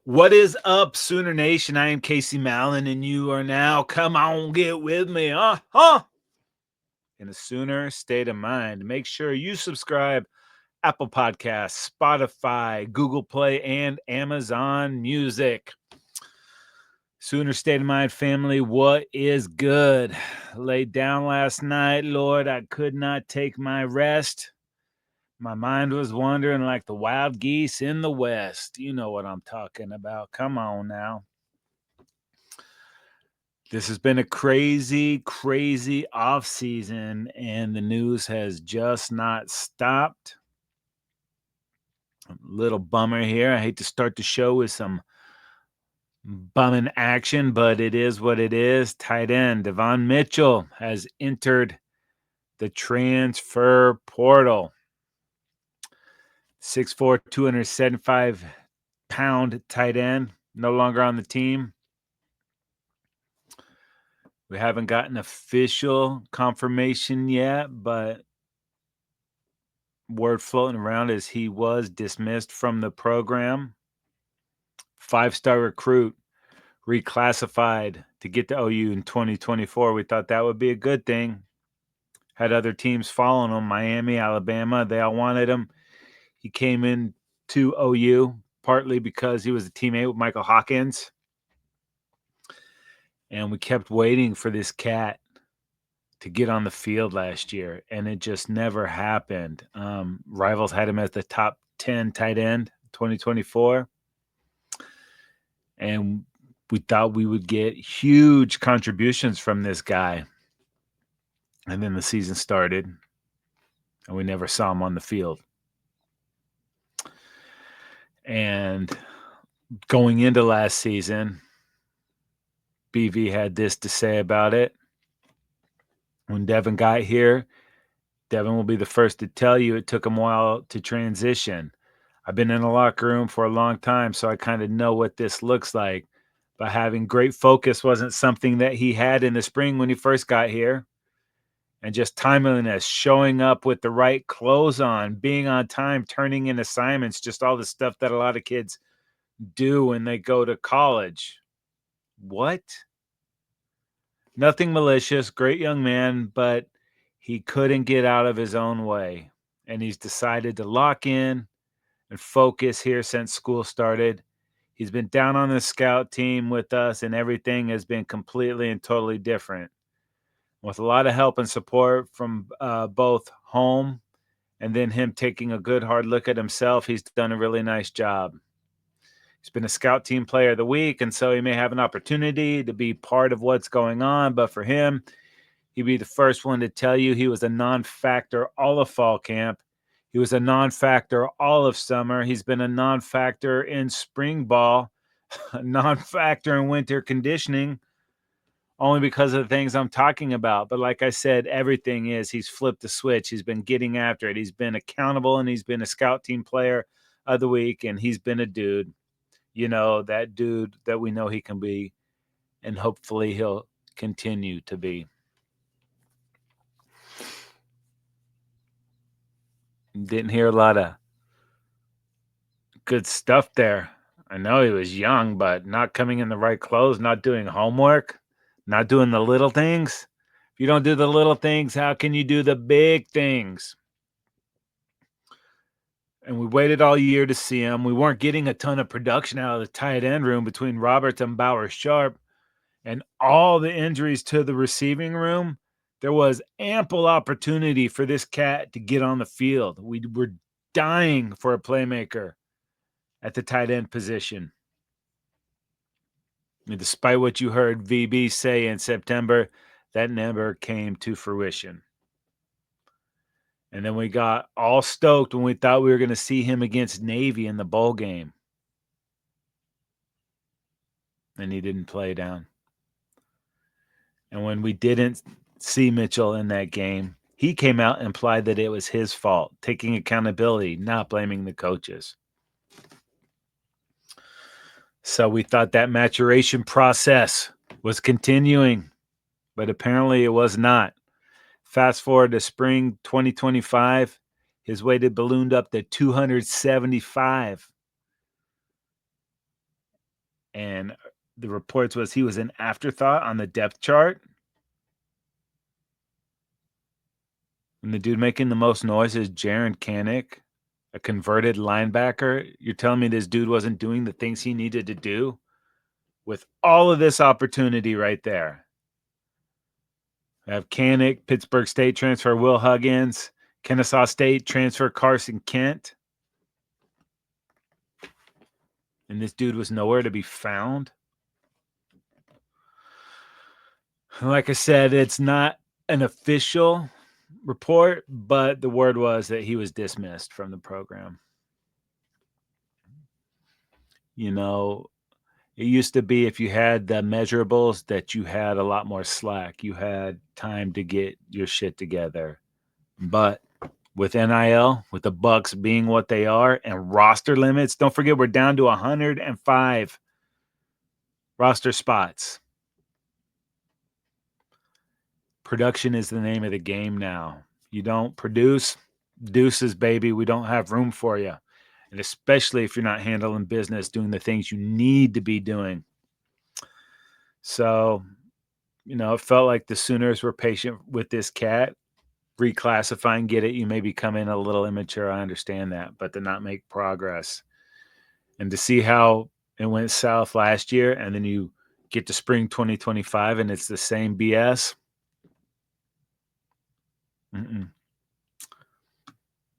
What is up, Sooner Nation? I am Casey Mallon, and you are now, come on, get with me, in a Sooner state of mind. Make sure you subscribe, Apple Podcasts, Spotify, Google Play, and Amazon Music. Sooner state of mind, family, what is good? Laid down last night, Lord, I could not take my rest. My mind was wandering like the wild geese in the west. You know what I'm talking about. Come on now. This has been a crazy, crazy off season, and the news has just not stopped. A little bummer here. I hate to start the show with some bumming action, but it is what it is. Tight end Davon Mitchell has entered the transfer portal. 6'4", 275-pound tight end, no longer on the team. We haven't gotten official confirmation yet, but word floating around is he was dismissed from the program. 5-star recruit, reclassified to get to OU in 2024. We thought that would be a good thing. Had other teams following him, Miami, Alabama. They all wanted him. He came in to OU partly because he was a teammate with Michael Hawkins. And we kept waiting for this cat to get on the field last year, and it just never happened. Rivals had him as the top 10 tight end 2024, and we thought we would get huge contributions from this guy. And then the season started, and we never saw him on the field. And going into last season, BV had this to say about it. When Devin got here, Devin will be the first to tell you it took him a while to transition. I've been in the locker room for a long time, so I kind of know what this looks like. But having great focus wasn't something that he had in the spring when he first got here. And just timeliness, showing up with the right clothes on, being on time, turning in assignments, just all the stuff that a lot of kids do when they go to college. What? Nothing malicious, great young man, but he couldn't get out of his own way. And he's decided to lock in and focus here since school started. He's been down on the scout team with us, and everything has been completely and totally different. With a lot of help and support from both home and then him taking a good hard look at himself, he's done a really nice job. He's been a scout team player of the week, and so he may have an opportunity to be part of what's going on. But for him, he'd be the first one to tell you he was a non-factor all of fall camp. He was a non-factor all of summer. He's been a non-factor in spring ball, a non-factor in winter conditioning, only because of the things I'm talking about. But like I said, everything is he's flipped the switch. He's been getting after it. He's been accountable, and he's been a scout team player of the week, and he's been a dude. You know, that dude that we know he can be, and hopefully he'll continue to be. Didn't hear a lot of good stuff there. I know he was young, but not coming in the right clothes, not doing homework, not doing the little things. If you don't do the little things, how can you do the big things? And we waited all year to see him. We weren't getting a ton of production out of the tight end room between Roberts and Bauer Sharp and all the injuries to the receiving room. There was ample opportunity for this cat to get on the field. We were dying for a playmaker at the tight end position. And despite what you heard VB say in September, that never came to fruition. And then we got all stoked when we thought we were going to see him against Navy in the bowl game. And he didn't play down. And when we didn't see Mitchell in that game, he came out and implied that it was his fault, taking accountability, not blaming the coaches. So we thought that maturation process was continuing, but apparently it was not. Fast forward to spring 2025, his weight had ballooned up to 275. And the reports was he was an afterthought on the depth chart. And the dude making the most noise is Jaron Kanik, a converted linebacker. You're telling me this dude wasn't doing the things he needed to do with all of this opportunity right there? I have Kanik, Pittsburgh State transfer Will Huggins, Kennesaw State transfer Carson Kent. And this dude was nowhere to be found. Like I said, it's not an official report, but the word was that he was dismissed from the program. You know, it used to be if you had the measurables that you had a lot more slack. You had time to get your shit together. But with NIL, with the Bucks being what they are and roster limits, don't forget we're down to 105 roster spots. Production is the name of the game now. You don't produce, deuces, baby. We don't have room for you. And especially if you're not handling business, doing the things you need to be doing. So, it felt like the Sooners were patient with this cat, reclassifying, get it. You maybe come in a little immature. I understand that, but to not make progress and to see how it went south last year, and then you get to spring 2025 and it's the same BS.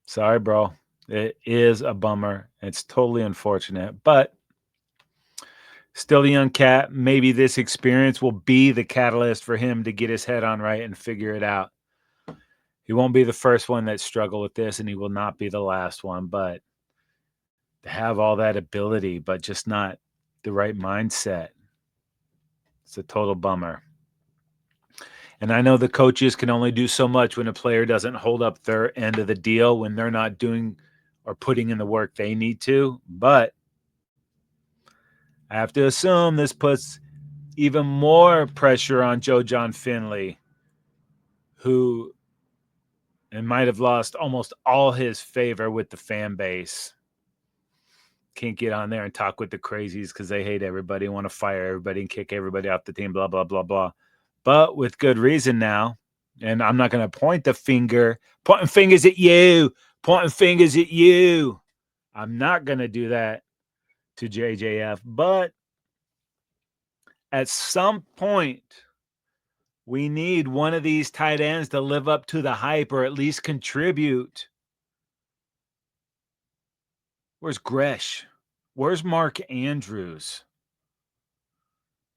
Sorry, bro. It is a bummer. It's totally unfortunate, but still a young cat. Maybe this experience will be the catalyst for him to get his head on right and figure it out. He won't be the first one that struggled with this, and he will not be the last one, but to have all that ability, but just not the right mindset, it's a total bummer. And I know the coaches can only do so much when a player doesn't hold up their end of the deal, when they're not doing or putting in the work they need to. But I have to assume this puts even more pressure on Joe John Finley, who might have lost almost all his favor with the fan base. Can't get on there and talk with the crazies because they hate everybody, want to fire everybody and kick everybody off the team, blah, blah, blah, blah. But with good reason now. And I'm not going to pointing fingers at you. I'm not going to do that to JJF. But at some point, we need one of these tight ends to live up to the hype or at least contribute. Where's Gresh? Where's Mark Andrews?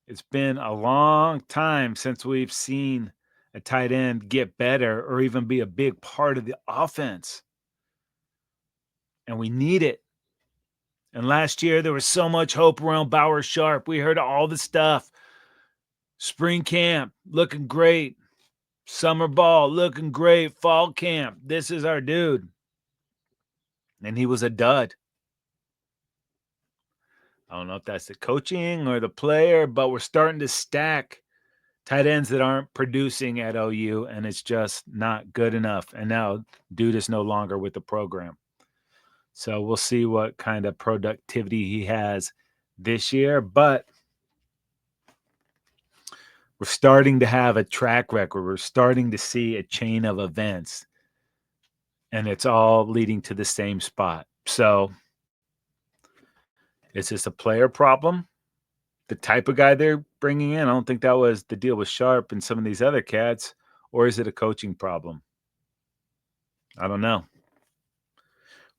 It's been a long time since we've seen a tight end get better or even be a big part of the offense. And we need it. And last year, there was so much hope around Bauer Sharp. We heard all the stuff. Spring camp, looking great. Summer ball, looking great. Fall camp, this is our dude. And he was a dud. I don't know if that's the coaching or the player, but we're starting to stack tight ends that aren't producing at OU, and it's just not good enough. And now dude is no longer with the program. So we'll see what kind of productivity he has this year. But we're starting to have a track record. We're starting to see a chain of events, and it's all leading to the same spot. So is this a player problem? The type of guy they're bringing in? I don't think that was the deal with Sharp and some of these other cats. Or is it a coaching problem? I don't know.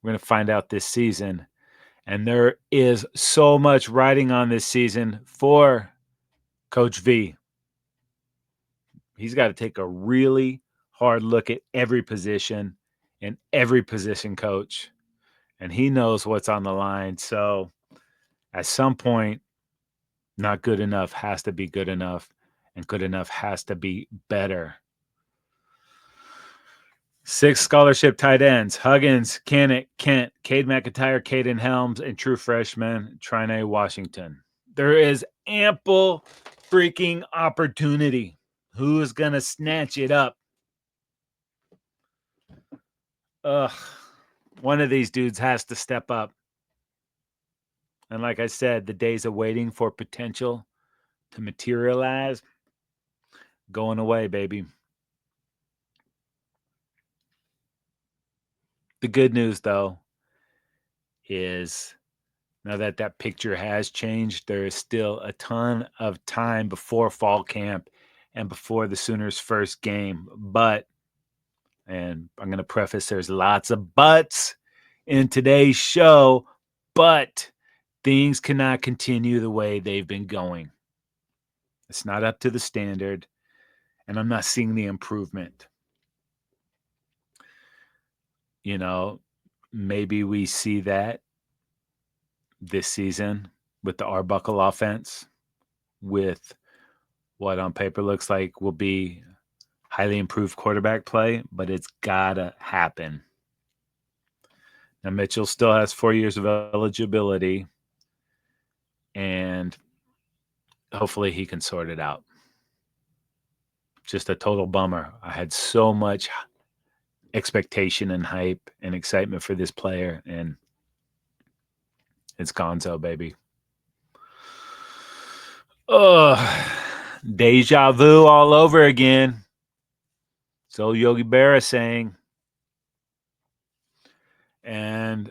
We're going to find out this season. And there is so much riding on this season for Coach V. He's got to take a really hard look at every position and every position coach. And he knows what's on the line. So at some point, not good enough has to be good enough. And good enough has to be better. 6 scholarship tight ends: Huggins, Kent, Cade McIntyre, Caden Helms, and true freshman Trae Washington. There is ample freaking opportunity. Who is going to snatch it up? One of these dudes has to step up. And like I said, the days of waiting for potential to materialize, going away, baby. The good news, though, is now that that picture has changed, there is still a ton of time before fall camp and before the Sooners' first game. But, and I'm going to preface, there's lots of buts in today's show, but things cannot continue the way they've been going. It's not up to the standard, and I'm not seeing the improvement. You know, maybe we see that this season with the Arbuckle offense, with what on paper looks like will be highly improved quarterback play, but it's gotta happen. Now, Mitchell still has 4 years of eligibility, and hopefully he can sort it out. Just a total bummer. I had so much expectation and hype and excitement for this player, and it's gonzo, baby. Oh, deja vu all over again. So Yogi Berra saying. And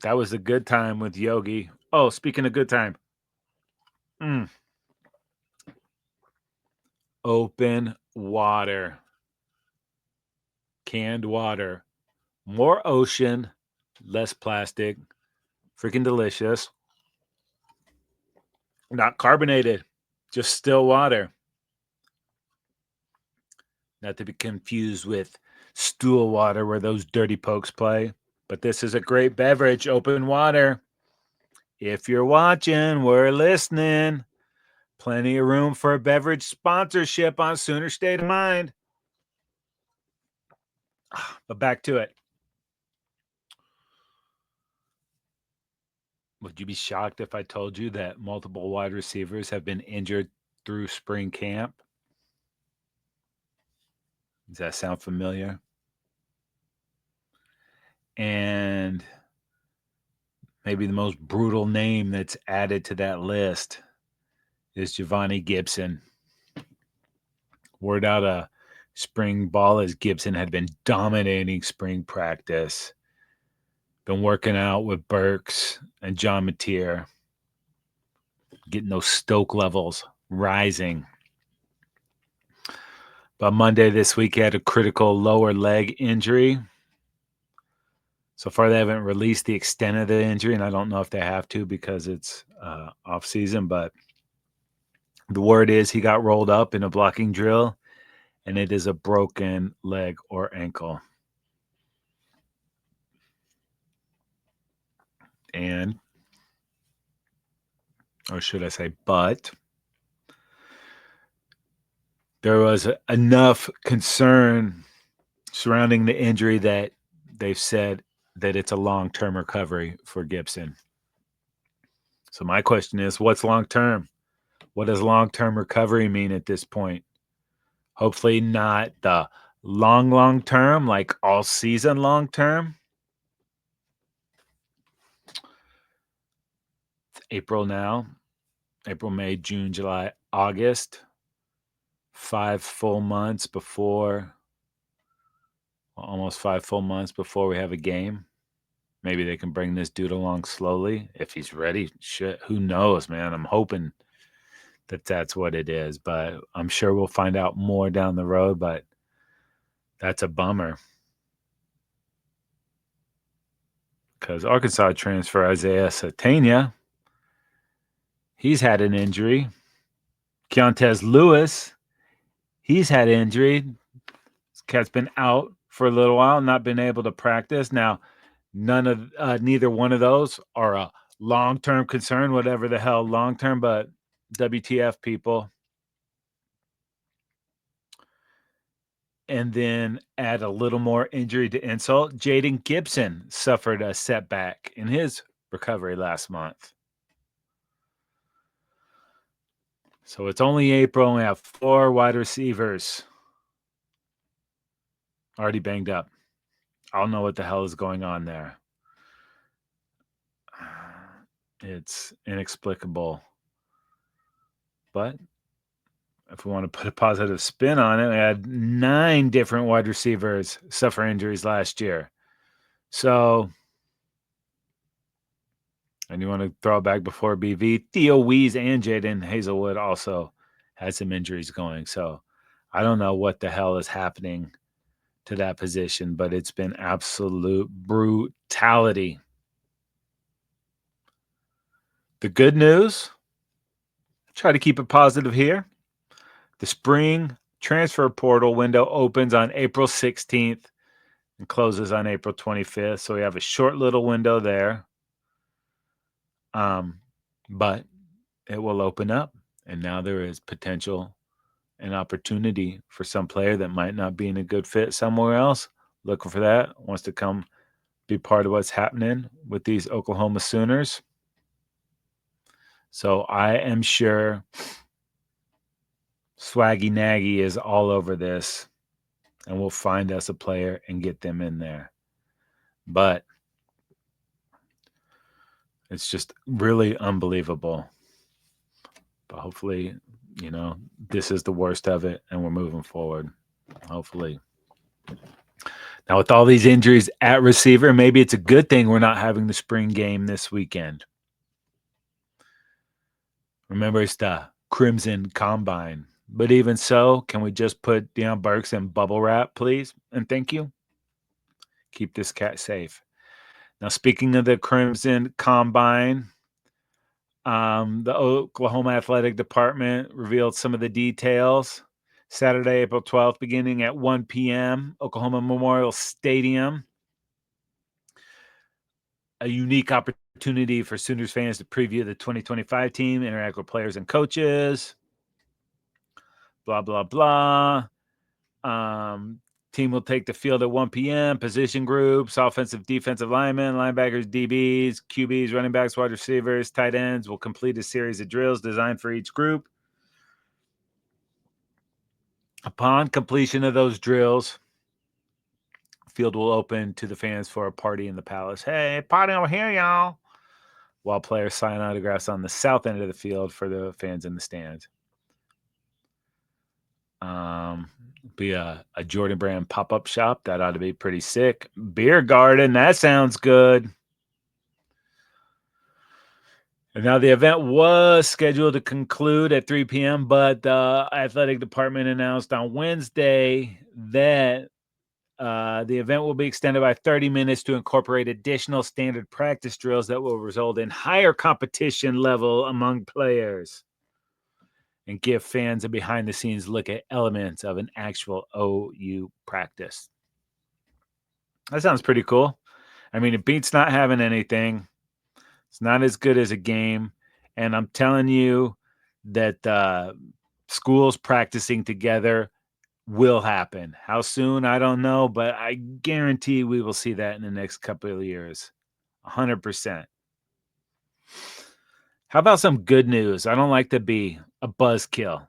that was a good time with Yogi. Oh, speaking of good time. Open water. Canned water. More ocean, less plastic. Freaking delicious. Not carbonated, just still water. Not to be confused with stool water where those dirty pokes play. But this is a great beverage, open water. If you're watching, we're listening. Plenty of room for a beverage sponsorship on Sooner State of Mind. But back to it. Would you be shocked if I told you that multiple wide receivers have been injured through spring camp? Does that sound familiar? And maybe the most brutal name that's added to that list is Javonnie Gibson. Word out of spring ball is Gibson had been dominating spring practice. Been working out with Burks and John Mateer. Getting those stoke levels rising. But Monday this week, he had a critical lower leg injury. So far, they haven't released the extent of the injury, and I don't know if they have to because it's off season. But the word is he got rolled up in a blocking drill, and it is a broken leg or ankle. And, or should I say, but there was enough concern surrounding the injury that they've said that it's a long-term recovery for Gibson. So my question is, what's long-term? What does long-term recovery mean at this point? Hopefully not the long term, like all season long term. It's April now. April, May, June, July, August. 5 full months before, almost 5 full months before we have a game. Maybe they can bring this dude along slowly if he's ready. Shit, who knows, man? I'm hoping that that's what it is, but I'm sure we'll find out more down the road, but that's a bummer. Because Arkansas transfer Isaiah Satania, he's had an injury. Keontez Lewis, he's had an injury. This cat's been out for a little while, not been able to practice. Now, neither one of those are a long-term concern, whatever the hell long-term, but WTF, people. And then add a little more injury to insult. Jaden Gibson suffered a setback in his recovery last month. So it's only April, and we have 4 wide receivers already banged up. I don't know what the hell is going on there. It's inexplicable. But if we want to put a positive spin on it, we had 9 different wide receivers suffer injuries last year. So, and you want to throw it back before BV, Theo Wees and Jaden Hazelwood also had some injuries going. So I don't know what the hell is happening to that position, but it's been absolute brutality. The good news, try to keep it positive here. The spring transfer portal window opens on April 16th and closes on April 25th. So we have a short little window there. But it will open up, and now there is potential and opportunity for some player that might not be in a good fit somewhere else, looking for that, wants to come be part of what's happening with these Oklahoma Sooners. So I am sure Swaggy Nagy is all over this, and we'll find us a player and get them in there. But it's just really unbelievable. But hopefully, this is the worst of it, and we're moving forward. Hopefully. Now, with all these injuries at receiver, maybe it's a good thing we're not having the spring game this weekend. Remember, it's the Crimson Combine. But even so, can we just put Deion Burks in bubble wrap, please? And thank you. Keep this cat safe. Now, speaking of the Crimson Combine, the Oklahoma Athletic Department revealed some of the details. Saturday, April 12th, beginning at 1 p.m., Oklahoma Memorial Stadium. A unique opportunity for Sooners fans to preview the 2025 team, interact with players and coaches, blah, blah, blah. Team will take the field at 1 p.m. Position groups, offensive, defensive linemen, linebackers, DBs, QBs, running backs, wide receivers, tight ends will complete a series of drills designed for each group. Upon completion of those drills, field will open to the fans for a party in the Palace. Hey, party over here, y'all. While players sign autographs on the south end of the field for the fans in the stands. Be a Jordan Brand pop-up shop. That ought to be pretty sick. Beer garden. That sounds good. And now the event was scheduled to conclude at 3 p.m., but the athletic department announced on Wednesday that the event will be extended by 30 minutes to incorporate additional standard practice drills that will result in higher competition level among players and give fans a behind-the-scenes look at elements of an actual OU practice. That sounds pretty cool. I mean, it beats not having anything. It's not as good as a game. And I'm telling you that schools practicing together will happen. How soon, I don't know, but I guarantee we will see that in the next couple of years. 100%. How about some good news? I don't like to be a buzzkill.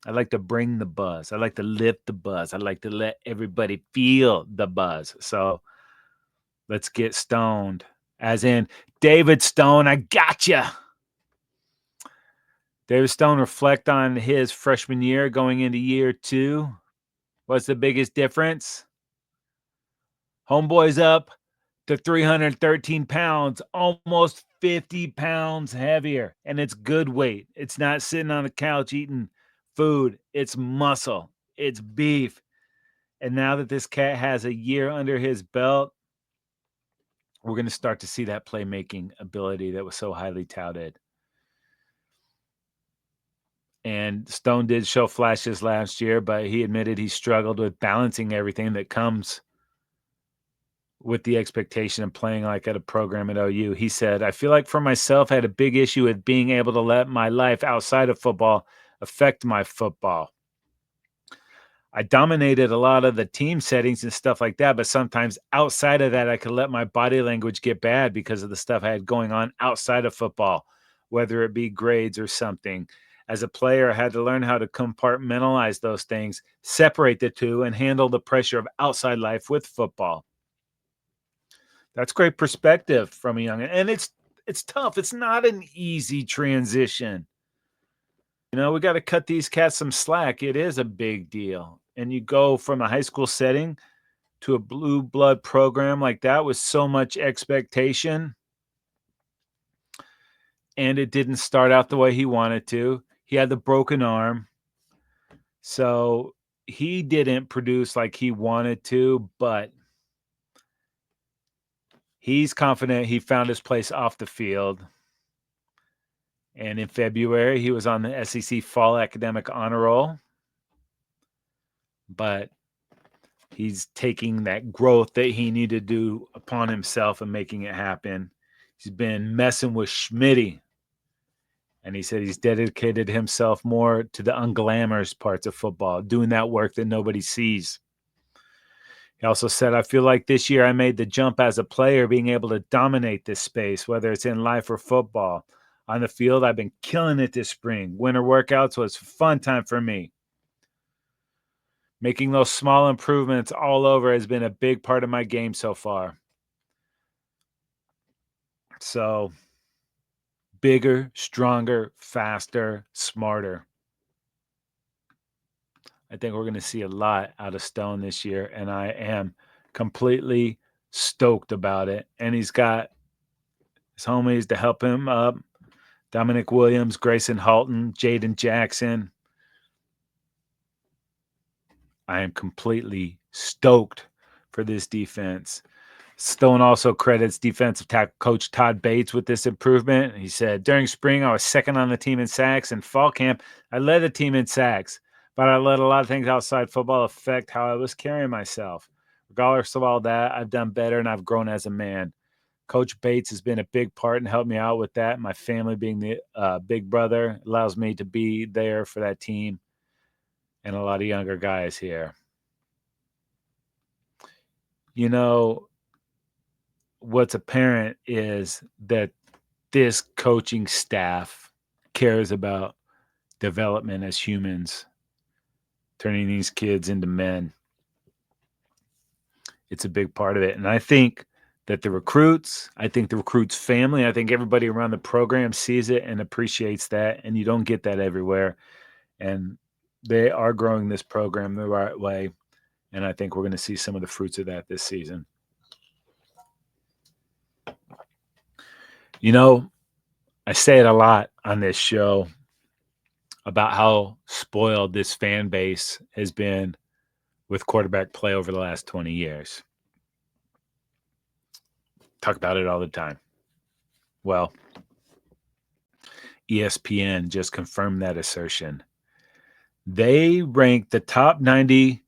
I like to bring the buzz. I like to lift the buzz. I like to let everybody feel the buzz. So let's get stoned. As in, David Stone, I gotcha. David Stone reflect on his freshman year going into year 2. What's the biggest difference? Homeboy's up to 313 pounds, almost 50 pounds heavier. And it's good weight. It's not sitting on the couch eating food. It's muscle. It's beef. And now that this cat has a year under his belt, we're going to start to see that playmaking ability that was so highly touted. And Stone did show flashes last year, but he admitted he struggled with balancing everything that comes with the expectation of playing like at a program at OU. He said, I feel like for myself, I had a big issue with being able to let my life outside of football affect my football. I dominated a lot of the team settings and stuff like that, but sometimes outside of that, I could let my body language get bad because of the stuff I had going on outside of football, whether it be grades or something. As a player, I had to learn how to compartmentalize those things, separate the two, and handle the pressure of outside life with football. That's great perspective from a young, and it's it's tough. It's not an easy transition. We got to cut these cats some slack. It is a big deal. And you go from a high school setting to a blue blood program like that with so much expectation. And it didn't start out the way he wanted to. He had the broken arm. So he didn't produce like he wanted to, but he's confident he found his place off the field. And in February, he was on the SEC Fall Academic Honor Roll. But he's taking that growth that he needed to do upon himself and making it happen. He's been messing with Schmitty. And he said he's dedicated himself more to the unglamorous parts of football, doing that work that nobody sees. He also said, I feel like this year I made the jump as a player, being able to dominate this space, whether it's in life or football. On the field, I've been killing it this spring. Winter workouts was a fun time for me. Making those small improvements all over has been a big part of my game so far. So, bigger, stronger, faster, smarter. I think we're going to see a lot out of Stone this year, and I am completely stoked about it. And he's got his homies to help him up. Dominic Williams, Grayson Halton, Jaden Jackson. I am completely stoked for this defense. Stone also credits defensive tackle coach Todd Bates with this improvement. He said, during spring, I was second on the team in sacks. In fall camp, I led the team in sacks, but I let a lot of things outside football affect how I was carrying myself. Regardless of all that, I've done better and I've grown as a man. Coach Bates has been a big part and helped me out with that. My family being the big brother allows me to be there for that team and a lot of younger guys here. What's apparent is that this coaching staff cares about development as humans, turning these kids into men. It's a big part of it. And I think that the recruits family, I think everybody around the program sees it and appreciates that. And you don't get that everywhere. And they are growing this program the right way. And I think we're going to see some of the fruits of that this season. I say it a lot on this show about how spoiled this fan base has been with quarterback play over the last 20 years. Talk about it all the time. Well, ESPN just confirmed that assertion. They ranked the top 90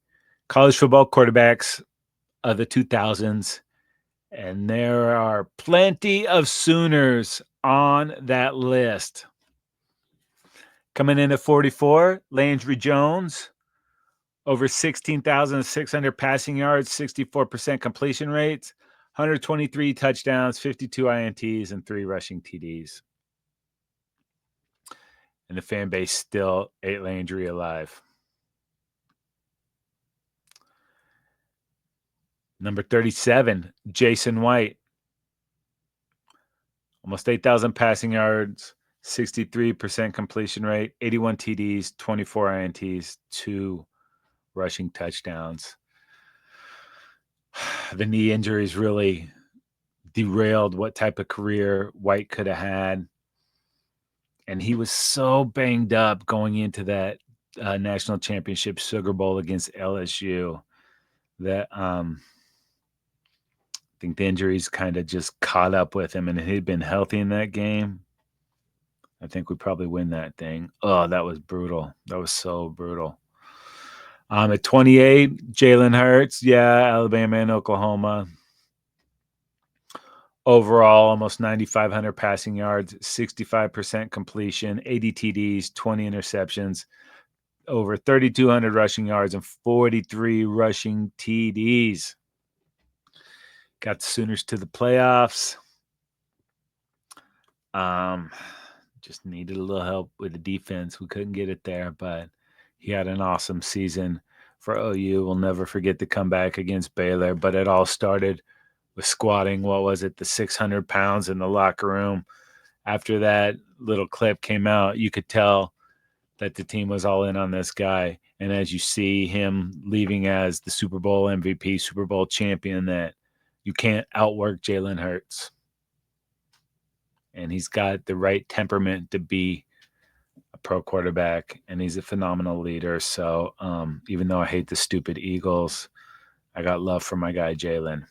college football quarterbacks of the 2000s, and there are plenty of Sooners on that list. Coming in at 44, Landry Jones, over 16,600 passing yards, 64% completion rates, 123 touchdowns, 52 INTs, and 3 rushing TDs. And the fan base still ate Landry alive. Number 37, Jason White. Almost 8,000 passing yards, 63% completion rate, 81 TDs, 24 INTs, 2 rushing touchdowns. The knee injuries really derailed what type of career White could have had. And he was so banged up going into that national championship Sugar Bowl against LSU that I think the injuries kind of just caught up with him. And if he'd been healthy in that game, I think we probably win that thing. Oh, that was brutal. That was so brutal. At 28, Jalen Hurts. Yeah, Alabama and Oklahoma. Overall, almost 9,500 passing yards, 65% completion, 80 TDs, 20 interceptions, over 3,200 rushing yards, and 43 rushing TDs. Got the Sooners to the playoffs. Just needed a little help with the defense. We couldn't get it there, but he had an awesome season for OU. We'll never forget the comeback against Baylor, but it all started was squatting, what was it, the 600 pounds in the locker room. After that little clip came out, you could tell that the team was all in on this guy. And as you see him leaving as the Super Bowl MVP, Super Bowl champion, that you can't outwork Jalen Hurts. And he's got the right temperament to be a pro quarterback, and he's a phenomenal leader. So even though I hate the stupid Eagles, I got love for my guy Jalen.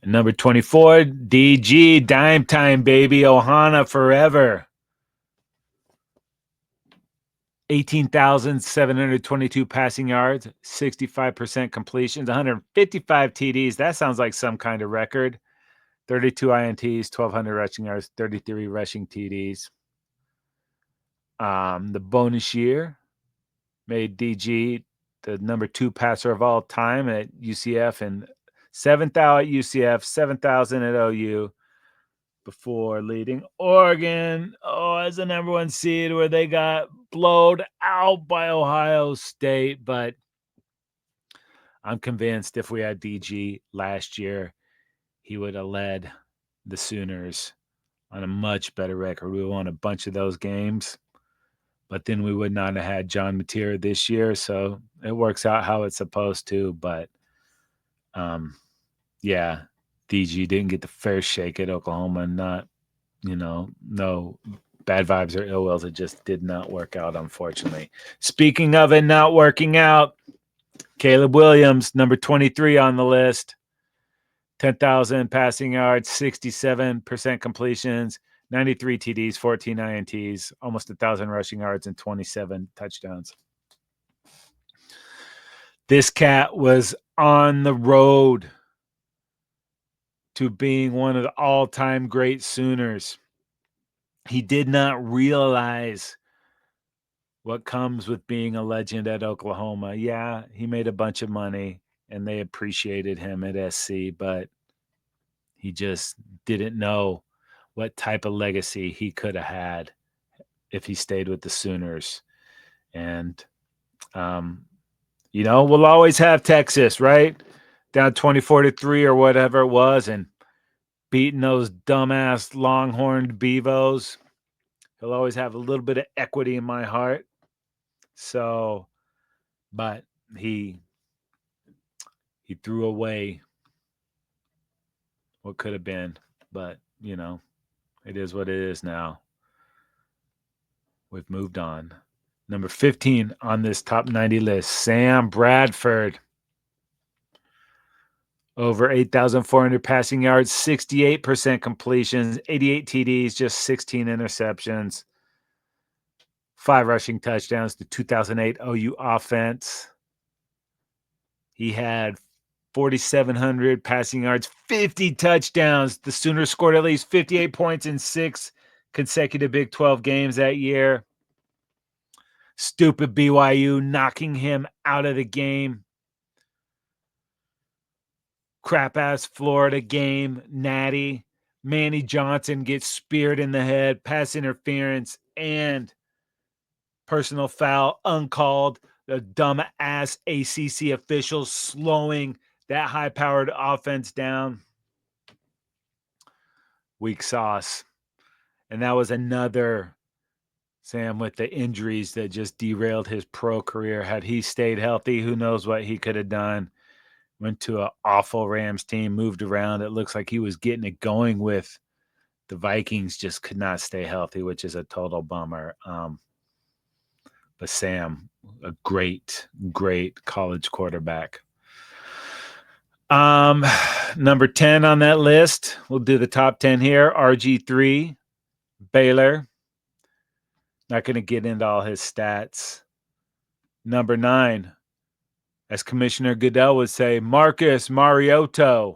Number 24, DG, dime time, baby. Ohana forever. 18,722 passing yards, 65% completions, 155 TDs. That sounds like some kind of record. 32 INTs, 1,200 rushing yards, 33 rushing TDs. The bonus year made DG the number 2 passer of all time at UCF and 7,000 at UCF, 7,000 at OU before leading Oregon as the number 1 seed, where they got blowed out by Ohio State. But I'm convinced if we had DG last year, he would have led the Sooners on a much better record. We won a bunch of those games, but then we would not have had John Mateer this year. So it works out how it's supposed to. But yeah, DG didn't get the fair shake at Oklahoma. Not, no bad vibes or ill wills. It just did not work out, unfortunately. Speaking of it not working out, Caleb Williams, number 23 on the list. 10,000 passing yards, 67% completions, 93 TDs, 14 INTs, almost 1,000 rushing yards, and 27 touchdowns. This cat was on the road to being one of the all-time great Sooners. He did not realize what comes with being a legend at Oklahoma. Yeah, he made a bunch of money, and they appreciated him at SC, but he just didn't know what type of legacy he could have had if he stayed with the Sooners. And, we'll always have Texas, right? Down 24-3 or whatever it was, and beating those dumbass longhorned Beavos. He'll always have a little bit of equity in my heart. So, but he threw away what could have been. But, it is what it is now. We've moved on. Number 15 on this top 90 list, Sam Bradford. Over 8,400 passing yards, 68% completions, 88 TDs, just 16 interceptions, 5 rushing touchdowns. The 2008 OU offense. He had 4,700 passing yards, 50 touchdowns. The Sooners scored at least 58 points in 6 consecutive Big 12 games that year. Stupid BYU knocking him out of the game. Crap-ass Florida game, natty. Manny Johnson gets speared in the head, pass interference, and personal foul uncalled. The dumb-ass ACC officials slowing that high-powered offense down. Weak sauce. And that was another, Sam, with the injuries that just derailed his pro career. Had he stayed healthy, who knows what he could have done. Went to an awful Rams team, moved around. It looks like he was getting it going with the Vikings, just could not stay healthy, which is a total bummer. But Sam, a great, great college quarterback. Number 10 on that list, we'll do the top 10 here. RG3, Baylor. Not going to get into all his stats. Number 9, as Commissioner Goodell would say, Marcus Mariota.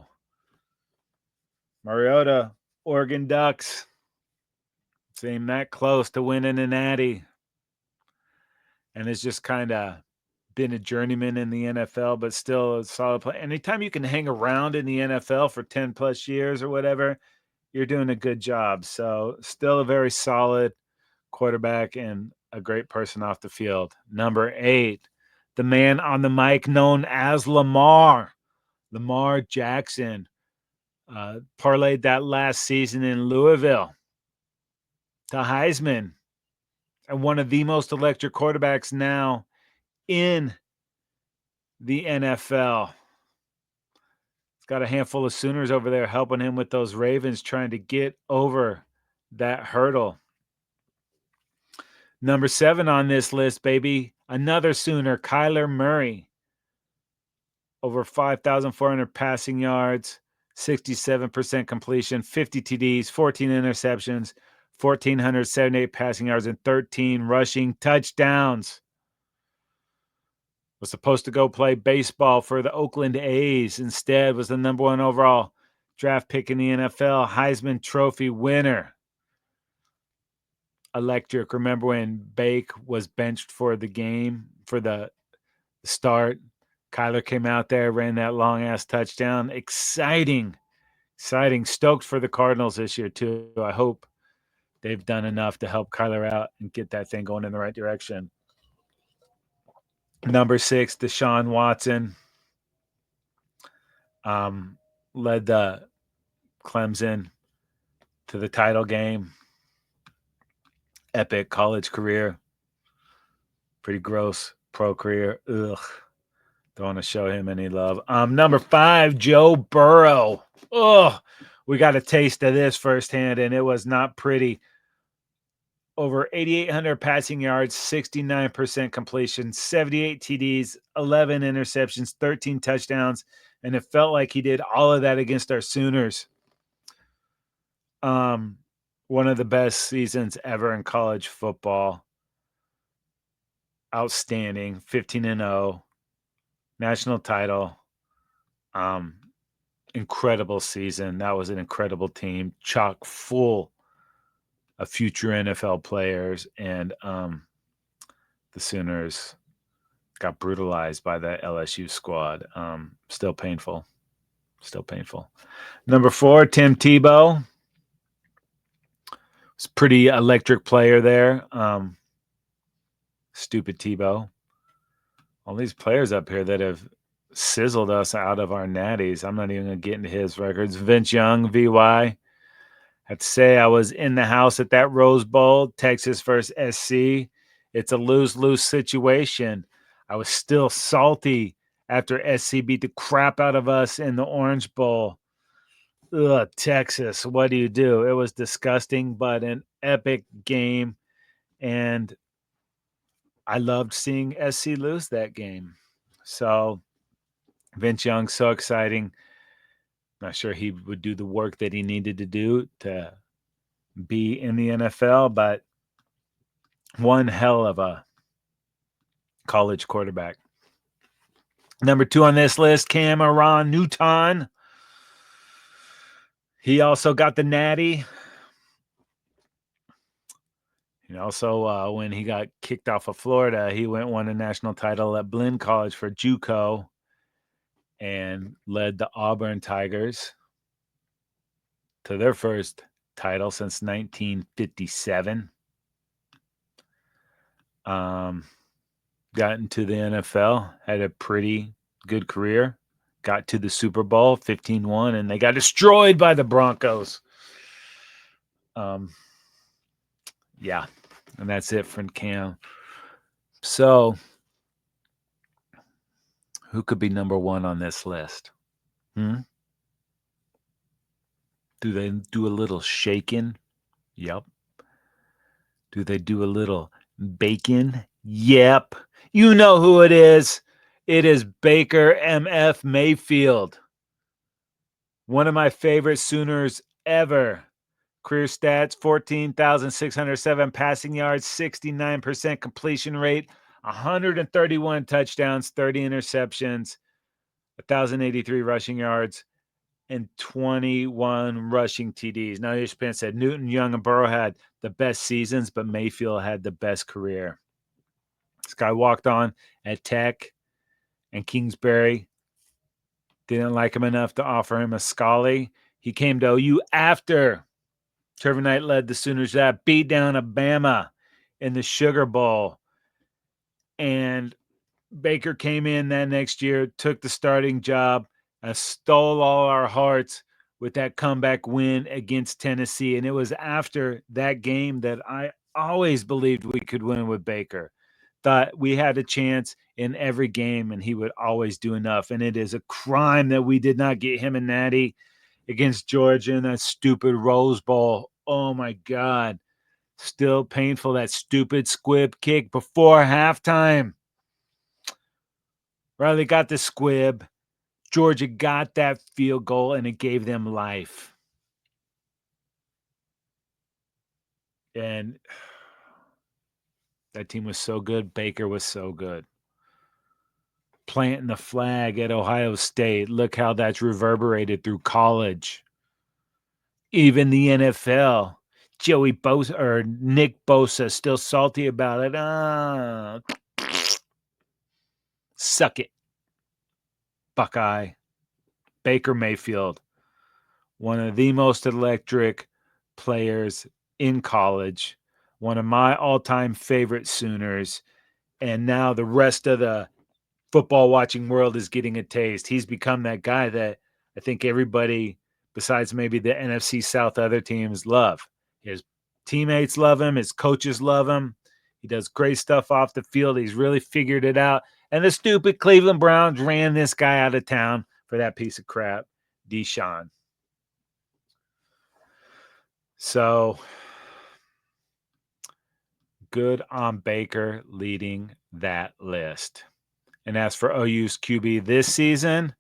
Mariota, Oregon Ducks. Seemed that close to winning a natty. And it's just kind of been a journeyman in the NFL, but still a solid play. Anytime you can hang around in the NFL for 10 plus years or whatever, you're doing a good job. So still a very solid quarterback and a great person off the field. Number 8, the man on the mic known as Lamar Jackson. Parlayed that last season in Louisville to Heisman, and one of the most electric quarterbacks now in the NFL. He's got a handful of Sooners over there helping him with those Ravens trying to get over that hurdle. Number 7 on this list, baby, another Sooner, Kyler Murray. Over 5,400 passing yards, 67% completion, 50 TDs, 14 interceptions, 1,478 passing yards, and 13 rushing touchdowns. Was supposed to go play baseball for the Oakland A's. Instead, was the number 1 overall draft pick in the NFL, Heisman Trophy winner. Electric. Remember when Bake was benched for the game, for the start? Kyler came out there, ran that long-ass touchdown. Exciting. Stoked for the Cardinals this year, too. I hope they've done enough to help Kyler out and get that thing going in the right direction. Number 6, Deshaun Watson. Led the Clemson to the title game. Epic college career. Pretty gross pro career. Ugh. Don't want to show him any love. Number 5, Joe Burrow. Ugh. We got a taste of this firsthand, and it was not pretty. Over 8,800 passing yards, 69% completion, 78 TDs, 11 interceptions, 13 touchdowns, and it felt like he did all of that against our Sooners. One of the best seasons ever in college football. Outstanding, 15-0, national title. Incredible season. That was an incredible team, chock full of future NFL players, and the Sooners got brutalized by that LSU squad. Still painful. Number 4, Tim Tebow. It's a pretty electric player there. Stupid Tebow. All these players up here that have sizzled us out of our natties. I'm not even going to get into his records. Vince Young, VY. I have to say I was in the house at that Rose Bowl, Texas versus SC. It's a lose-lose situation. I was still salty after SC beat the crap out of us in the Orange Bowl. Ugh, Texas, what do you do? It was disgusting, but an epic game, and I loved seeing SC lose that game. So Vince Young, so exciting. Not sure he would do the work that he needed to do to be in the NFL, but one hell of a college quarterback. Number 2 on this list, Cameron Newton. He also got the natty. And also, when he got kicked off of Florida, he won a national title at Blinn College for JUCO and led the Auburn Tigers to their first title since 1957. Got into the NFL, had a pretty good career, got to the Super Bowl, 15-1, and they got destroyed by the Broncos. Yeah, and that's it from Cam. So, who could be number 1 on this list? Do they do a little shaking? Yep. Do they do a little bacon? Yep. You know who it is. It is Baker M.F. Mayfield. One of my favorite Sooners ever. Career stats, 14,607 passing yards, 69% completion rate, 131 touchdowns, 30 interceptions, 1,083 rushing yards, and 21 rushing TDs. Now, ESPN said Newton, Young, and Burrow had the best seasons, but Mayfield had the best career. This guy walked on at Tech and Kingsbury. Didn't like him enough to offer him a Scully. He came to OU after Trevor Knight led the Sooners that beat down Alabama in the Sugar Bowl. And Baker came in that next year, took the starting job, and stole all our hearts with that comeback win against Tennessee. And it was after that game that I always believed we could win with Baker. Thought we had a chance in every game and he would always do enough. And it is a crime that we did not get him and Natty against Georgia in that stupid Rose Bowl. Oh my God. Still painful, that stupid squib kick before halftime. Riley got the squib. Georgia got that field goal, and it gave them life. And that team was so good. Baker was so good. Planting the flag at Ohio State. Look how that's reverberated through college. Even the NFL. Joey Bosa or Nick Bosa still salty about it. Suck it, Buckeye. Baker Mayfield, one of the most electric players in college, one of my all-time favorite Sooners, and now the rest of the football watching world is getting a taste. He's become that guy that I think everybody, besides maybe the NFC South other teams, love. His teammates love him. His coaches love him. He does great stuff off the field. He's really figured it out. And the stupid Cleveland Browns ran this guy out of town for that piece of crap, Deshaun. So good on Baker leading that list. And as for OU's QB this season,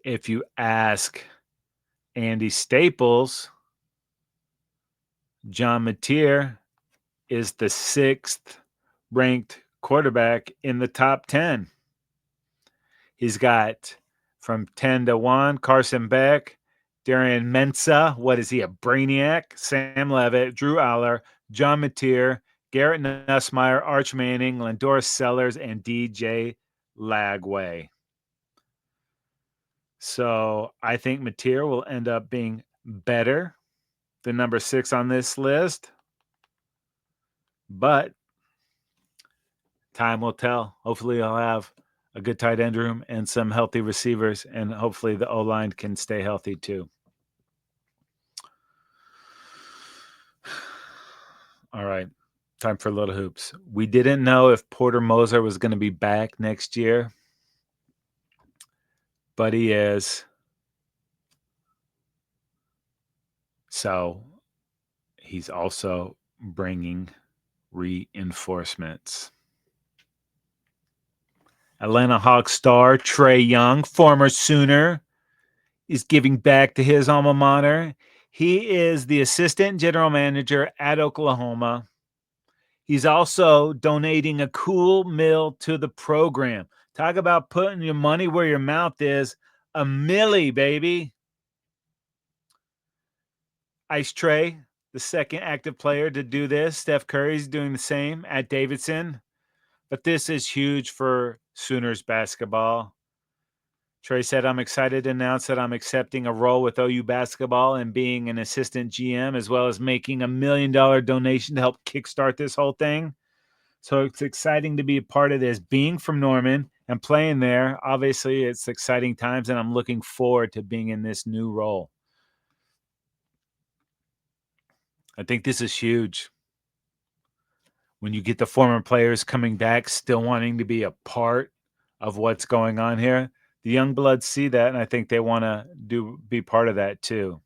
if you ask Andy Staples, John Mateer is the 6th ranked quarterback in the top 10. He's got from 10 to 1, Carson Beck, Darian Mensah. What is he, a brainiac? Sam Levitt, Drew Aller, John Mateer, Garrett Nussmeier, Arch Manning, Lindor Sellers, and DJ Lagway. So I think Mateer will end up being better than number 6 on this list. But time will tell. Hopefully I'll have a good tight end room and some healthy receivers, and hopefully the O-line can stay healthy too. All right, time for Little Hoops. We didn't know if Porter Moser was going to be back next year, but he is. So he's also bringing reinforcements. Atlanta Hawks star Trae Young, former Sooner, is giving back to his alma mater. He is the assistant general manager at Oklahoma. He's also donating a cool meal to the program. Talk about putting your money where your mouth is. A milli, baby. Ice Trae, the second active player to do this. Steph Curry's doing the same at Davidson. But this is huge for Sooners basketball. Trae said, I'm excited to announce that I'm accepting a role with OU basketball and being an assistant GM, as well as making $1 million donation to help kickstart this whole thing. So it's exciting to be a part of this. Being from Norman and playing there, obviously it's exciting times, and I'm looking forward to being in this new role. I think this is huge. When you get the former players coming back, still wanting to be a part of what's going on here, the young bloods see that, and I think they want to be part of that too.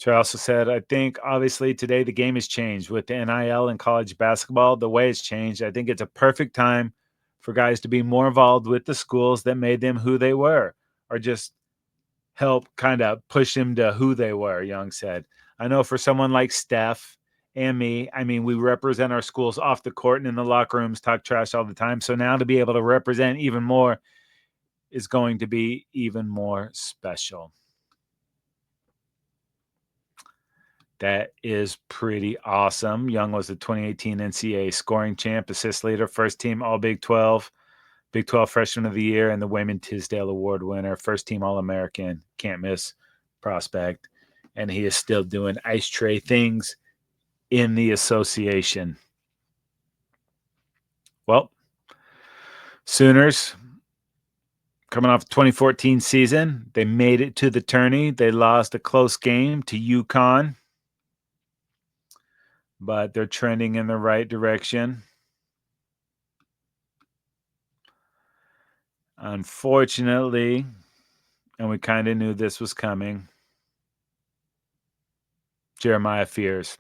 Trey also said, I think obviously today the game has changed with the NIL and college basketball. The way it's changed, I think it's a perfect time for guys to be more involved with the schools that made them who they were, or just help kind of push them to who they were, Young said. I know for someone like Steph and me, I mean, we represent our schools off the court and in the locker rooms, talk trash all the time. So now to be able to represent even more is going to be even more special. That is pretty awesome. Young was the 2018 NCAA scoring champ, assist leader, first team All Big 12, Big 12 Freshman of the Year, and the Wayman Tisdale Award winner, first team All-American, can't miss prospect. And he is still doing Ice Trae things in the association. Well, Sooners Coming off the 2014 season, they made it to the tourney. They lost a close game to UConn, but they're trending in the right direction. Unfortunately, and we kind of knew this was coming, Jeremiah Fears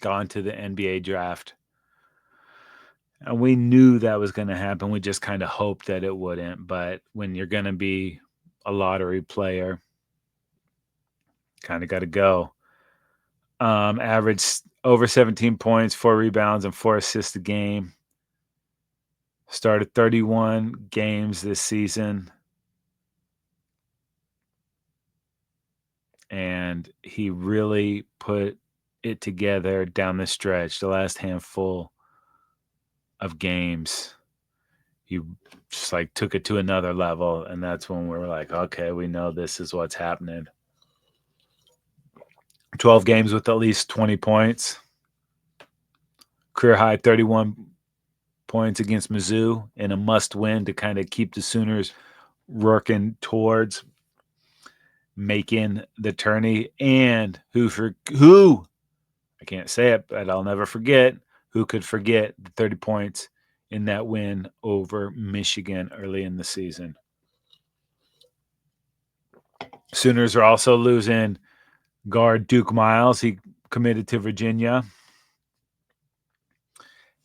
gone to the NBA draft. And we knew that was going to happen. We just kind of hoped that it wouldn't. But when you're going to be a lottery player, kind of got to go. Averaged over 17 points, 4 rebounds, and 4 assists a game. Started 31 games this season. And he really put it together down the stretch, the last handful of games. He just like took it to another level. And that's when we were like, okay, we know this is what's happening. 12 games with at least 20 points. Career high 31 points against Mizzou in a must-win to kind of keep the Sooners working towards making the tourney. And who I can't say it, but I'll never forget, who could forget the 30 points in that win over Michigan early in the season. Sooners are also losing guard Duke Miles. He committed to Virginia.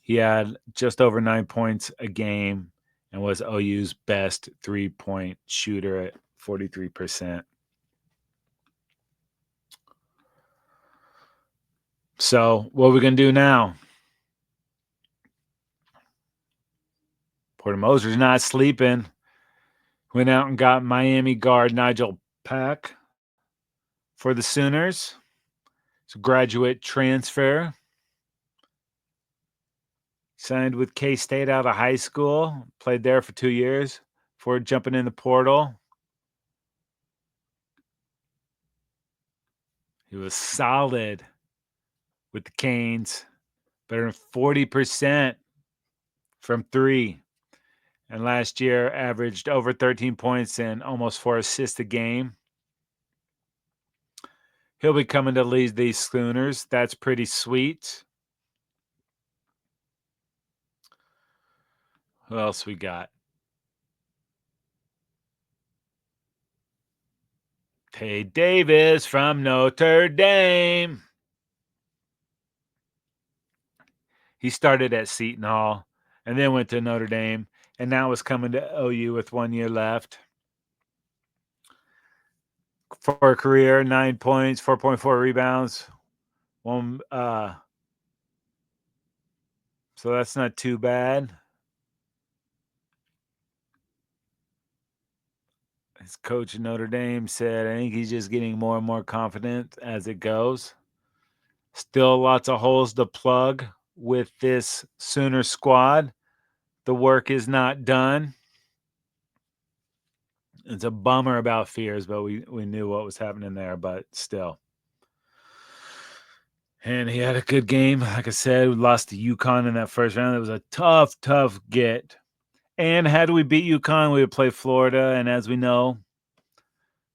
He had just over 9 points a game and was OU's best three-point shooter at 43%. So what are we going to do now? Porter Moser's not sleeping. Went out and got Miami guard Nigel Pack for the Sooners. It's a graduate transfer. Signed with K-State out of high school. Played there for 2 years before jumping in the portal. He was solid with the Canes. Better than 40% from 3. And last year averaged over 13 points and almost 4 assists a game. He'll be coming to lead these Sooners. That's pretty sweet. Who else we got? Tay Davis from Notre Dame. He started at Seton Hall and then went to Notre Dame and now is coming to OU with 1 year left. For a career, 9 points, 4.4 rebounds. So that's not too bad. His coach at Notre Dame said, I think he's just getting more and more confident as it goes. Still lots of holes to plug with this Sooner squad. The work is not done. It's a bummer about Fears, but we knew what was happening there, but still. And he had a good game. Like I said, we lost to UConn in that first round. It was a tough get. And had we beat UConn, we would play Florida. And as we know,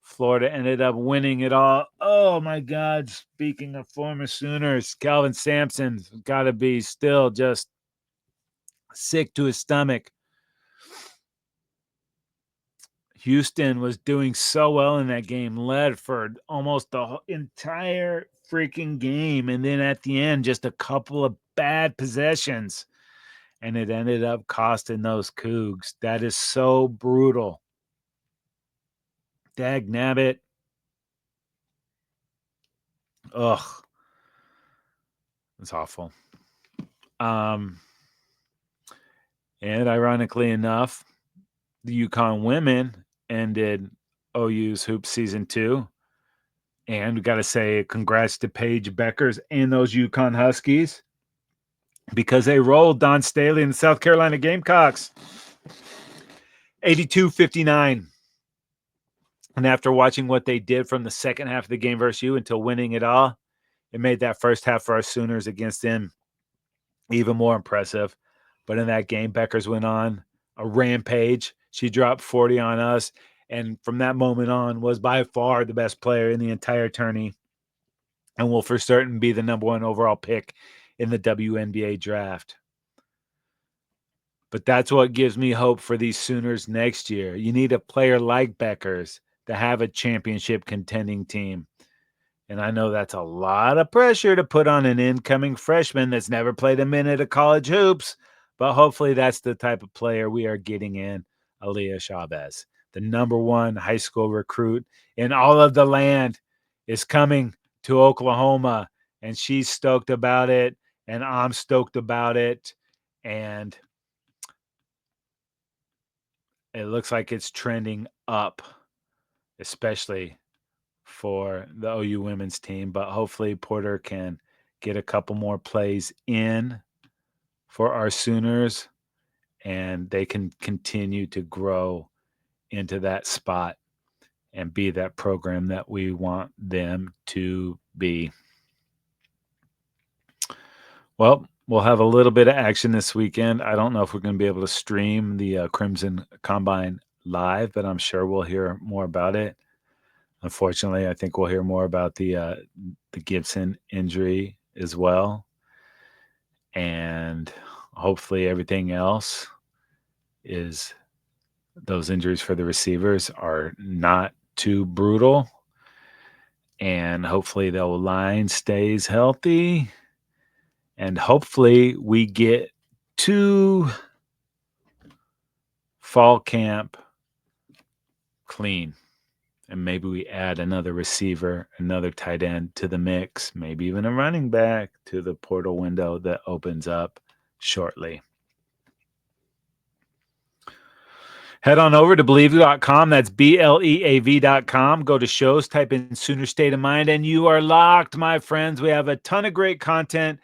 Florida ended up winning it all. Oh, my God. Speaking of former Sooners, Calvin Sampson's got to be still just sick to his stomach. Houston was doing so well in that game, led for almost the entire freaking game. And then at the end, just a couple of bad possessions. And it ended up costing those Cougs. That is so brutal. Dag nabbit. Ugh. It's awful. And ironically enough, the UConn women ended OU's hoop season 2. And we got to say congrats to Paige Beckers and those UConn Huskies because they rolled Don Staley and the South Carolina Gamecocks 82-59. And after watching what they did from the second half of the game versus you until winning it all, it made that first half for our Sooners against them even more impressive. But in that game, Beckers went on a rampage. She dropped 40 on us, and from that moment on was by far the best player in the entire tourney and will for certain be the number 1 overall pick in the WNBA draft. But that's what gives me hope for these Sooners next year. You need a player like Beckers to have a championship contending team. And I know that's a lot of pressure to put on an incoming freshman that's never played a minute of college hoops, but hopefully that's the type of player we are getting in Aaliyah Chavez. The number 1 high school recruit in all of the land is coming to Oklahoma, and she's stoked about it, and I'm stoked about it, and it looks like it's trending up, especially for the OU women's team, but hopefully Porter can get a couple more plays in for our Sooners and they can continue to grow into that spot and be that program that we want them to be. Well, we'll have a little bit of action this weekend. I don't know if we're going to be able to stream the Crimson Combine live, but I'm sure we'll hear more about it. Unfortunately, I think we'll hear more about the Gibson injury as well. And hopefully everything else is those injuries for the receivers are not too brutal. And hopefully the line stays healthy. And hopefully we get to fall camp clean. And maybe we add another receiver, another tight end to the mix, maybe even a running back to the portal window that opens up shortly. Head on over to Believe.com. That's BLEAV.com. Go to shows, type in Sooner State of Mind, and you are locked, my friends. We have a ton of great content.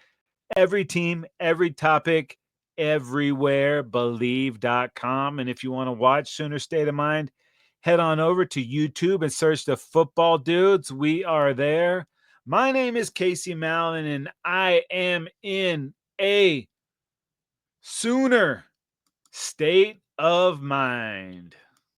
Every team, every topic, everywhere. Believe.com. And if you want to watch Sooner State of Mind, head on over to YouTube and search the Football Dudes. We are there. My name is Casey Mallon, and I am in a Sooner State of Mind.